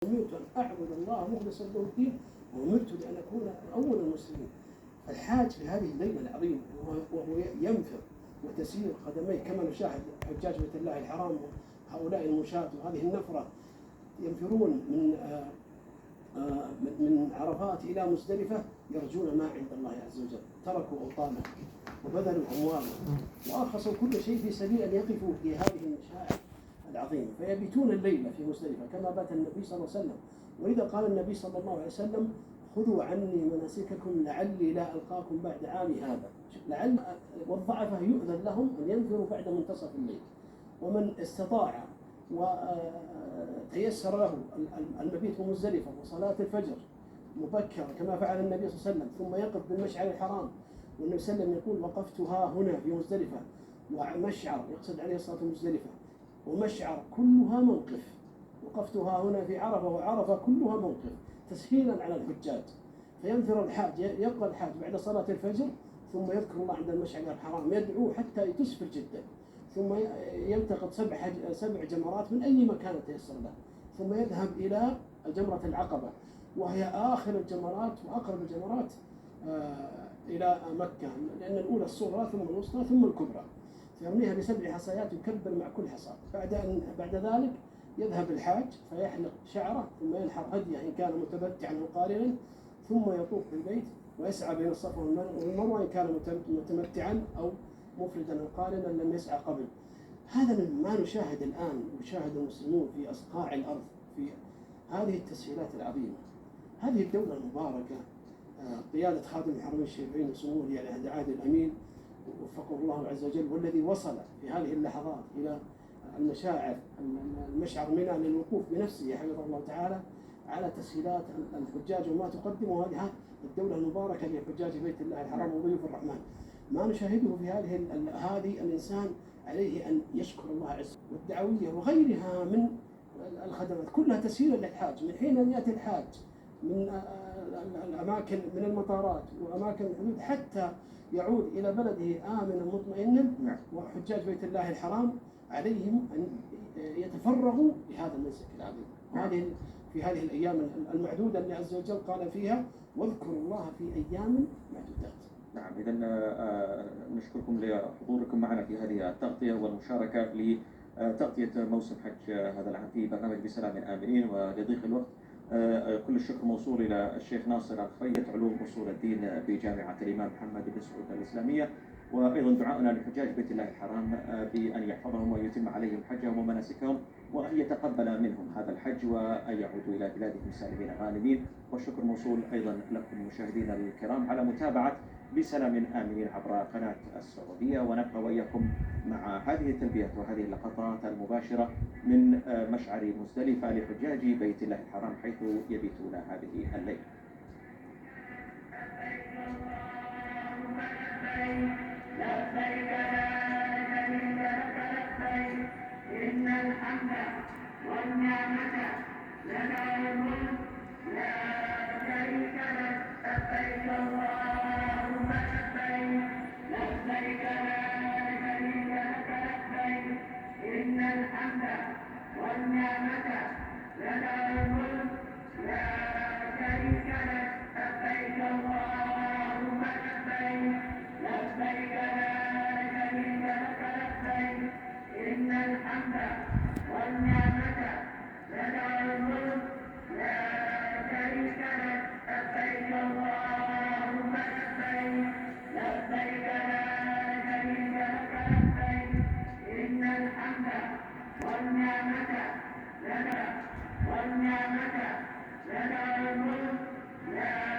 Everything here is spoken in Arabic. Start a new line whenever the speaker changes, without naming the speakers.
أمرت أن أعبد الله مخلصا له الدين وأمرت لأن أكون أول المسلمين. فالحاج في هذه الليلة العظيمة وهو ينفر وتسير قدميه كما نشاهد حجاج بيت الله الحرام وهؤلاء المشاة وهذه النفرة ينفرون من عرفات إلى مزدلفة يرجون ما عند الله عز وجل، تركوا أوطانهم وبذلوا أموالهم وأرخصوا كل شيء في سبيل أن يقفوا في هذه المشاعر العظيمة، فيبيتون الليلة في مزدلفة كما بات النبي صلى الله عليه وسلم. ولذا قال النبي صلى الله عليه وسلم: خذوا عني مناسككم لعلي لا ألقاكم بعد عامي هذا. لعل والضعفاء يؤذن لهم أن ينفروا بعد منتصف الليل، ومن استطاع وتيسر له المبيت في مزدلفة وصلاة الفجر مبكرة كما فعل النبي صلى الله عليه وسلم، ثم يقف بالمشعر الحرام، والنبي صلى الله عليه وسلم يقول: وقفت ها هنا في مزدلفة، ومشعر يقصد عليه الصلاة مزدلفة، ومشعر كلها موقف، وقفت ها هنا في عرفة وعرفة كلها موقف، تسهيلا على الحجاج. فينفر الحاج، يبقى الحاج بعد صلاة الفجر ثم يذكر الله عند المشعر الحرام، يدعو حتى تسفر جدا، ثم يلتقط 7 جمرات من أي مكان تيسر له، ثم يذهب إلى جمرة العقبة وهي آخر الجمرات وأقرب الجمرات إلى مكة، لأن الأولى الصغرى ثم الوسطى ثم الكبرى، فيرميها ب7 حصيات يكبر مع كل حصى. بعد ذلك يذهب الحاج فيحلق شعره ثم ينحر هديه إن كان متمتعا أو قارنا، ثم يطوف بالبيت ويسعى بين الصفا والمروة إن كان متمتعا أو مفردا أو قارنا لم يسعى قبل. هذا ما نشاهد الآن، يشاهد المسلمون في أصقاع الأرض في هذه التسهيلات العظيمة. هذه الدولة المباركة قيادة خادم الحرمين الشريفين سمو ولي العهد عادل الأمين وفقه الله عز وجل، والذي وصل في هذه اللحظات إلى المشعر منى للوقوف بنفسه حفظه الله تعالى على تسهيلات الحجاج وما تقدمه هذه الدولة المباركة لحجاج بيت الله الحرام وضيوف الرحمن. ما نشاهده في هذه الإنسان عليه أن يشكر الله عز وجل، والدعوية وغيرها من الخدمات كلها تسهيلا للحاج، من حين أن يأتي الحاج من الأماكن من المطارات وأماكن الحدود حتى يعود إلى بلده آمنا مطمئنا. وحجاج بيت الله الحرام عليهم أن يتفرغوا لهذا المنسك العظيم في هذه الأيام المعدودة اللي عز وجل قال فيها: واذكروا الله في أيام معدودات.
نعم، إذن نشكركم لحضوركم معنا في هذه التغطية والمشاركة لتغطية موسم حج هذا العام في برنامج بسلام آمنين. ولضيق الوقت كل الشكر موصول إلى الشيخ ناصر الخفية علوم أصول الدين بجامعة الإمام محمد بن سعود الإسلامية، وأيضا دعاؤنا لحجاج بيت الله الحرام بأن يحفظهم ويتم عليهم حجهم ومناسكهم، وأن يتقبل منهم هذا الحج وأن يعودوا إلى بلادهم سالمين غانمين. والشكر موصول أيضا لكم مشاهدينا الكرام على متابعة بسلام آمنين عبر قناة السعودية، ونبقى وإياكم مع هذه التلبيات وهذه اللقطات المباشرة من مشعر مزدلفة لحجاج بيت الله الحرام حيث يبيتون هذه الليلة.
لبيك لا شريك لك لبيك إن الحمد والنعمة لك والملك لا شريك لك لبيك اللهم لبيك لبيك لا شريك لك لبيك إن الحمد والنعمة لك والملك لا شريك لك لبيك اللهم لبيك لبيك لا شريك لك لبيك إن الحمد والنعمة لك والملك لا شريك لك لبيك اللهم لبيك لبيك لا شريك لك لبيك إن الحمد والنعمة لك والملك لا